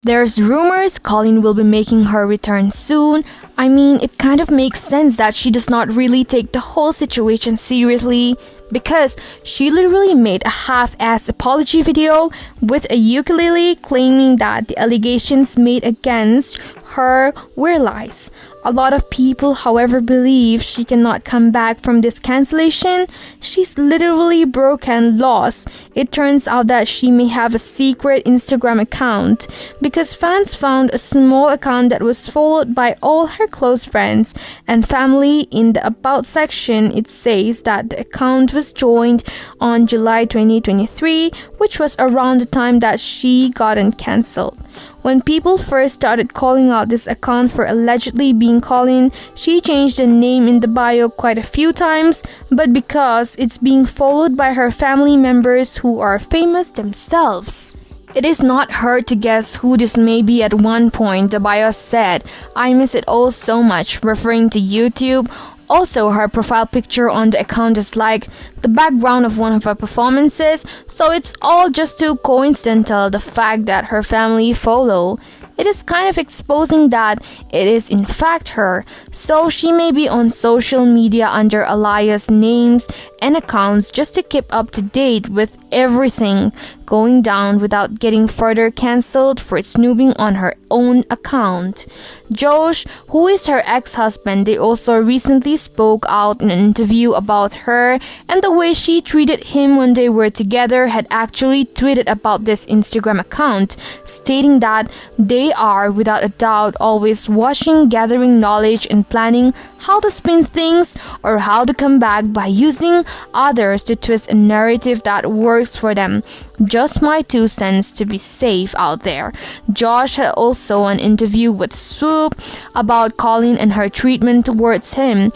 There's rumors Colleen will be making her return soon. I mean, it kind of makes sense that she does not really take the whole situation seriously, because she literally made a half-assed apology video with a ukulele claiming that the allegations made against her were lies. A lot of people, however, believe she cannot come back from this cancellation. She's literally broken laws. It turns out that she may have a secret Instagram account because fans found a small account that was followed by all her close friends and family. In the About section, it says that the account was joined on July 2023, which was around the time that she gotten cancelled. When people first started calling out this account for allegedly being Colleen, she changed the name in the bio quite a few times, but because it's being followed by her family members who are famous themselves. It is not hard to guess who this may be. At one point, the bio said, "I miss it all so much," referring to YouTube. Also, her profile picture on the account is like the background of one of her performances, so it's all just too coincidental, the fact that her family follow. It is kind of exposing that it is in fact her, so she may be on social media under alias names and accounts just to keep up to date with everything going down without getting further cancelled for snooping on her own account. Josh, who is her ex-husband, they also recently spoke out in an interview about her and the way she treated him when they were together, had actually tweeted about this Instagram account, stating that they are, without a doubt, always watching, gathering knowledge and planning how to spin things or how to come back by using others to twist a narrative that works for them. Just my 2 cents to be safe out there. Josh had also an interview with Swoop about Colleen and her treatment towards him.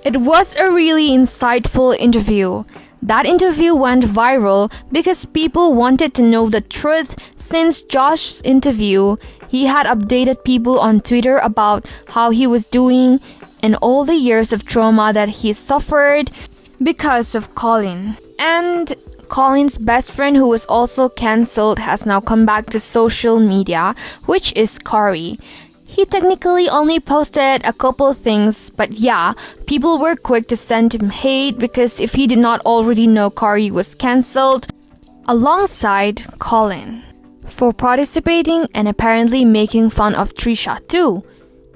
It was a really insightful interview. That interview went viral because people wanted to know the truth. Since Josh's interview, he had updated people on Twitter about how he was doing and all the years of trauma that he suffered because of Colleen. And Colleen's best friend, who was also cancelled, has now come back to social media, which is Corey. He technically only posted a couple things, but yeah, people were quick to send him hate because if he did not already know Corey was cancelled, alongside Colleen, for participating and apparently making fun of Trisha too.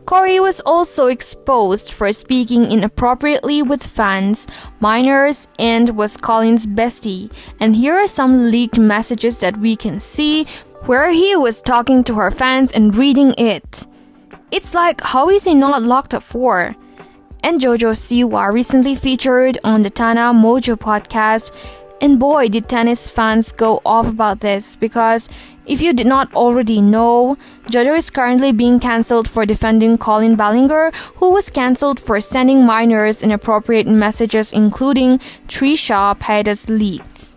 Corey was also exposed for speaking inappropriately with fans, minors, and was Colleen's bestie. And here are some leaked messages that we can see where he was talking to her fans and reading it. It's like, how is he not locked up for? And JoJo Siwa recently featured on the Tana Mongeau podcast, and boy did tennis fans go off about this, because if you did not already know, JoJo is currently being cancelled for defending Colleen Ballinger, who was cancelled for sending minors inappropriate messages, including Trisha Paytas leaked.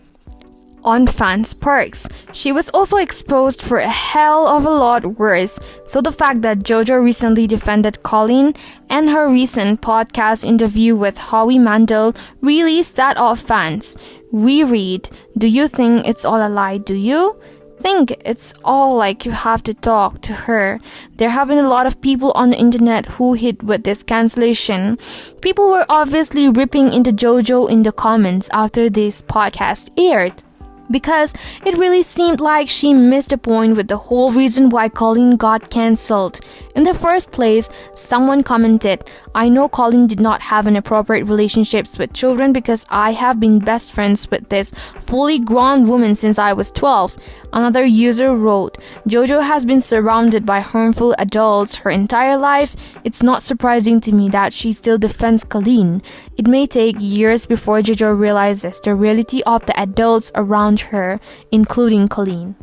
On fans' perks, she was also exposed for a hell of a lot worse, so the fact that JoJo recently defended Colleen and her recent podcast interview with Howie Mandel really set off fans. We read, "Do you think it's all a lie, do you? Think it's all like you have to talk to her." There have been a lot of people on the internet who hit with this cancellation. People were obviously ripping into JoJo in the comments after this podcast aired, because it really seemed like she missed the point with the whole reason why Colleen got cancelled. In the first place, someone commented, "I know Colleen did not have inappropriate relationships with children because I have been best friends with this fully grown woman since I was 12. Another user wrote, "JoJo has been surrounded by harmful adults her entire life. It's not surprising to me that she still defends Colleen. It may take years before JoJo realizes the reality of the adults around her, including Colleen."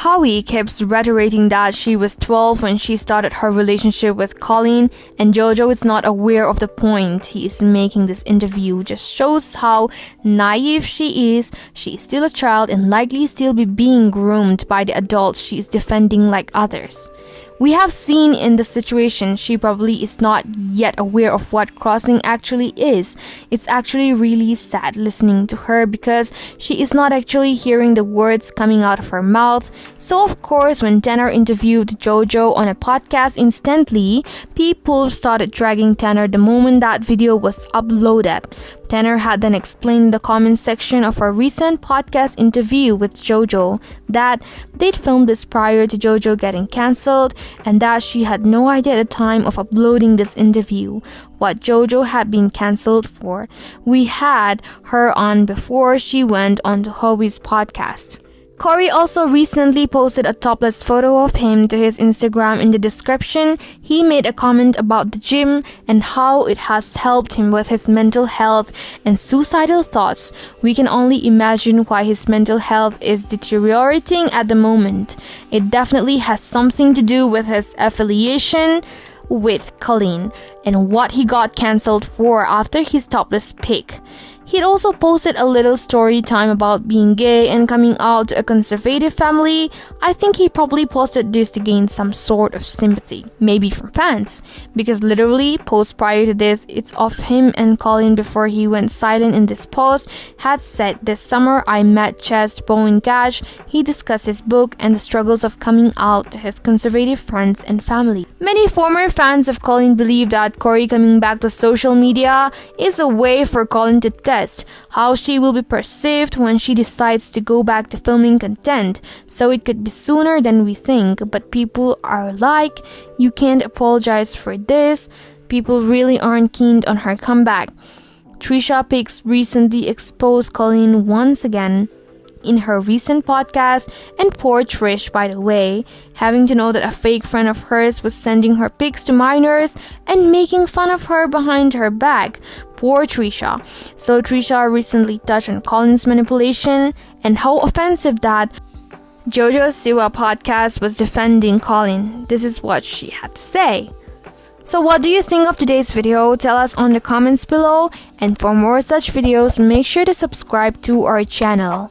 Howie keeps reiterating that she was 12 when she started her relationship with Colleen, and JoJo is not aware of the point he is making. This interview just shows how naive she is. She is still a child and likely still be being groomed by the adults she is defending like others. We have seen in the situation she probably is not yet aware of what crossing actually is. It's actually really sad listening to her because she is not actually hearing the words coming out of her mouth. So of course, when Tanner interviewed JoJo on a podcast instantly, people started dragging Tanner the moment that video was uploaded. Tanner had then explained in the comment section of our recent podcast interview with JoJo that they'd filmed this prior to JoJo getting cancelled and that she had no idea at the time of uploading this interview what JoJo had been cancelled for. We had her on before she went on to Hobie's podcast. Corey also recently posted a topless photo of him to his Instagram. In the description, he made a comment about the gym and how it has helped him with his mental health and suicidal thoughts. We can only imagine why his mental health is deteriorating at the moment. It definitely has something to do with his affiliation with Colleen and what he got cancelled for after his topless pic. He'd also posted a little story time about being gay and coming out to a conservative family. I think he probably posted this to gain some sort of sympathy, maybe from fans, because literally post prior to this, it's of him and Colleen before he went silent in this post, had said, "This summer I met Chest Bowen Gash. He discussed his book and the struggles of coming out to his conservative friends and family." Many former fans of Colleen believe that Corey coming back to social media is a way for Colleen to test how she will be perceived when she decides to go back to filming content, so it could be sooner than we think. But people are like, you can't apologize for this. People really aren't keen on her comeback. Trisha Paytas recently exposed Colleen once again in her recent podcast, and poor Trish, by the way, having to know that a fake friend of hers was sending her pics to minors and making fun of her behind her back. Poor Trisha. So Trisha recently touched on Colleen's manipulation and how offensive that JoJo Siwa podcast was defending Colleen. This is what she had to say. So what do you think of today's video? Tell us on the comments below, and for more such videos, make sure to subscribe to our channel.